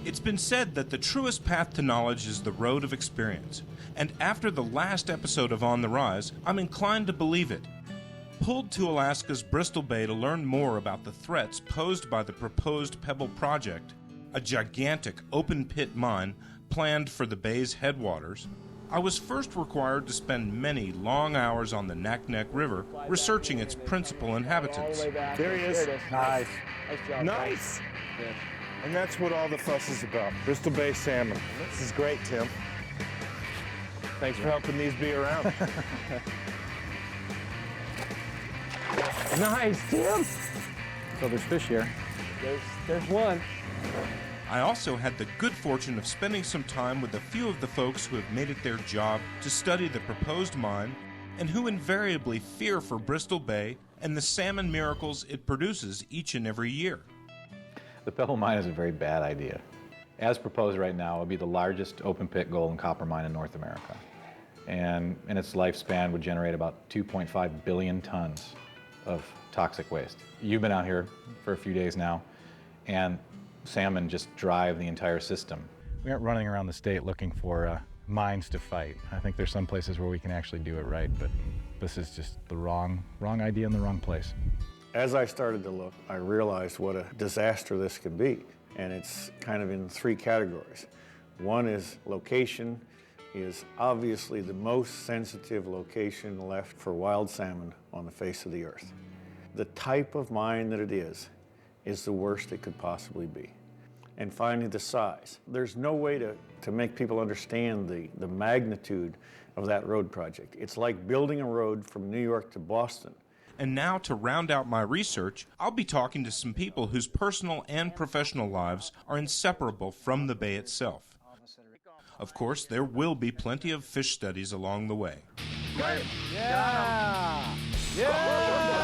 It's been said that the truest path to knowledge is the road of experience, and after the last episode of On the Rise, I'm inclined to believe it. Pulled to Alaska's Bristol Bay to learn more about the threats posed by the proposed Pebble Project, a gigantic open-pit mine planned for the bay's headwaters, I was first required to spend many long hours on the Naknek River researching its principal inhabitants. There he is. Nice. Nice. And that's what all the fuss is about. Bristol Bay salmon. This is great, Tim. Thanks for helping these be around. Nice, Tim. So there's fish here. There's one. I also had the good fortune of spending some time with a few of the folks who have made it their job to study the proposed mine and who invariably fear for Bristol Bay and the salmon miracles it produces each and every year. The Pebble Mine is a very bad idea. As proposed right now, it would be the largest open-pit gold and copper mine in North America. And in its lifespan would generate about 2.5 billion tons of toxic waste. You've been out here for a few days now, and salmon just drive the entire system. We aren't running around the state looking for mines to fight. I think there's some places where we can actually do it right, but this is just the wrong idea in the wrong place. As I started to look, I realized what a disaster this could be, and it's kind of in three categories. One is location is obviously the most sensitive location left for wild salmon on the face of the earth. The type of mine that it is the worst it could possibly be. And finally, the size. There's no way to make people understand the magnitude of that road project. It's like building a road from New York to Boston. And now, to round out my research, I'll be talking to some people whose personal and professional lives are inseparable from the bay itself. Of course, there will be plenty of fish studies along the way. Yeah! Yeah!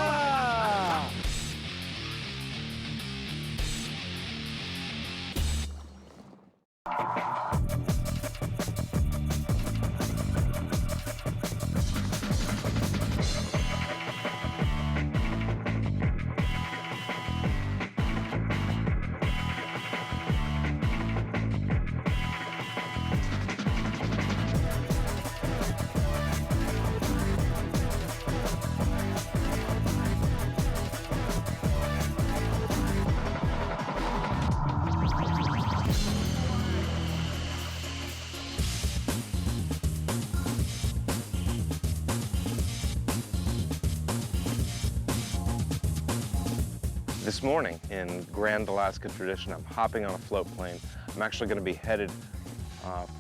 This morning, in Grand Alaska tradition, I'm hopping on a float plane. I'm actually going to be headed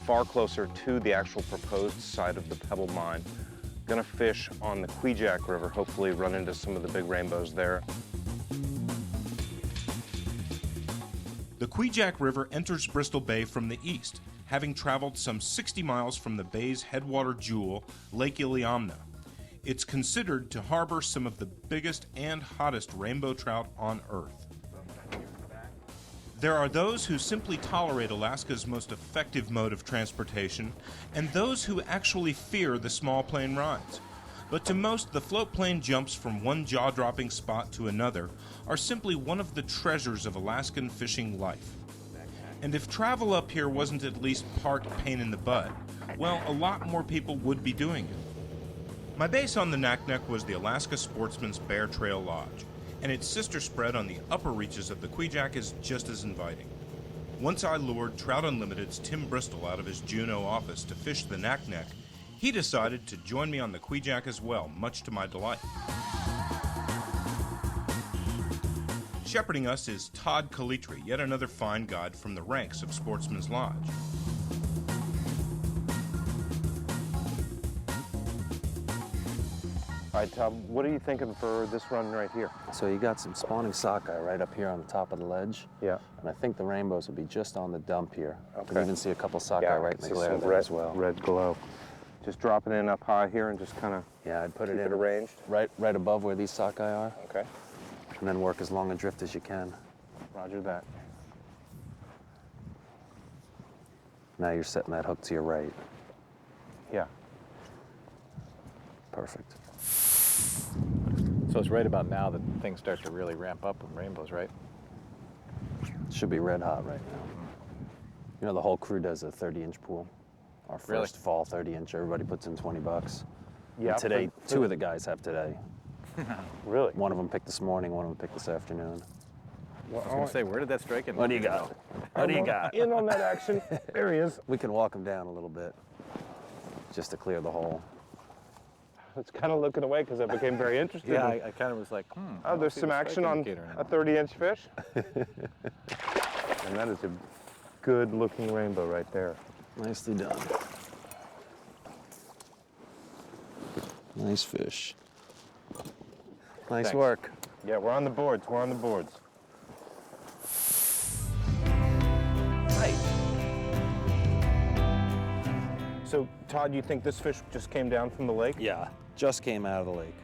far closer to the actual proposed site of the Pebble Mine. Going to fish on the Kvichak River, hopefully run into some of the big rainbows there. The Kvichak River enters Bristol Bay from the east, having traveled some 60 miles from the bay's headwater jewel, Lake Iliamna. It's considered to harbor some of the biggest and hottest rainbow trout on Earth. There are those who simply tolerate Alaska's most effective mode of transportation, and those who actually fear the small plane rides. But to most, the float plane jumps from one jaw-dropping spot to another are simply one of the treasures of Alaskan fishing life. And if travel up here wasn't at least part pain in the butt, well, a lot more people would be doing it. My base on the Naknek was the Alaska Sportsman's Bear Trail Lodge, and its sister spread on the upper reaches of the Kvichak is just as inviting. Once I lured Trout Unlimited's Tim Bristol out of his Juneau office to fish the Naknek, he decided to join me on the Kvichak as well, much to my delight. Shepherding us is Todd Calitri, yet another fine guide from the ranks of Sportsman's Lodge. All right, Tom, what are you thinking for this run right here? So you got some spawning sockeye right up here on the top of the ledge. Yeah. And I think the rainbows will be just on the dump here. Okay. You can even see a couple sockeye right in the glare there red, as well. Red glow. Just dropping in up high here and just kind of Yeah, I'd put it keep in arranged. right above where these sockeye are. Okay. And then work as long a drift as you can. Roger that. Now you're setting that hook to your right. Yeah. Perfect. So it's right about now that things start to really ramp up with rainbows, right? Should be red hot right now. You know, the whole crew does a 30-inch pool. Our first fall 30-inch, everybody puts in 20 bucks. Yeah. And today, two of the guys have today. Really? One of them picked this morning, one of them picked this afternoon. I was going to say, where did that strike in? What do you got? What do you got? In on that action. There he is. We can walk him down a little bit, just to clear the hole. I was kind of looking away because I became very interested. Yeah, I kind of was like, Oh, there's some action on a 30-inch fish. And that is a good-looking rainbow right there. Nicely done. Nice fish. Nice Thanks. work. Yeah, we're on the boards. We're on the boards. So, Todd, you think this fish just came down from the lake? Yeah, just came out of the lake.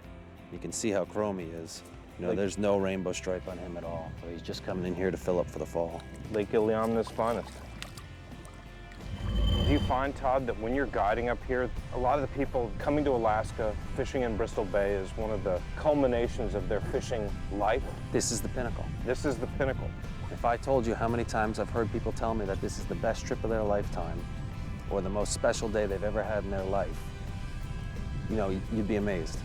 You can see how chrome he is. You know, there's no rainbow stripe on him at all. So he's just coming in here to fill up for the fall. Lake Iliamna's finest. Do you find, Todd, that when you're guiding up here, a lot of the people coming to Alaska, fishing in Bristol Bay is one of the culminations of their fishing life? This is the pinnacle. This is the pinnacle. If I told you how many times I've heard people tell me that this is the best trip of their lifetime, or the most special day they've ever had in their life, you know, you'd be amazed.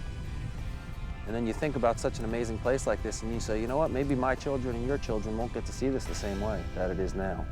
And then you think about such an amazing place like this and you say, you know what, maybe my children and your children won't get to see this the same way that it is now.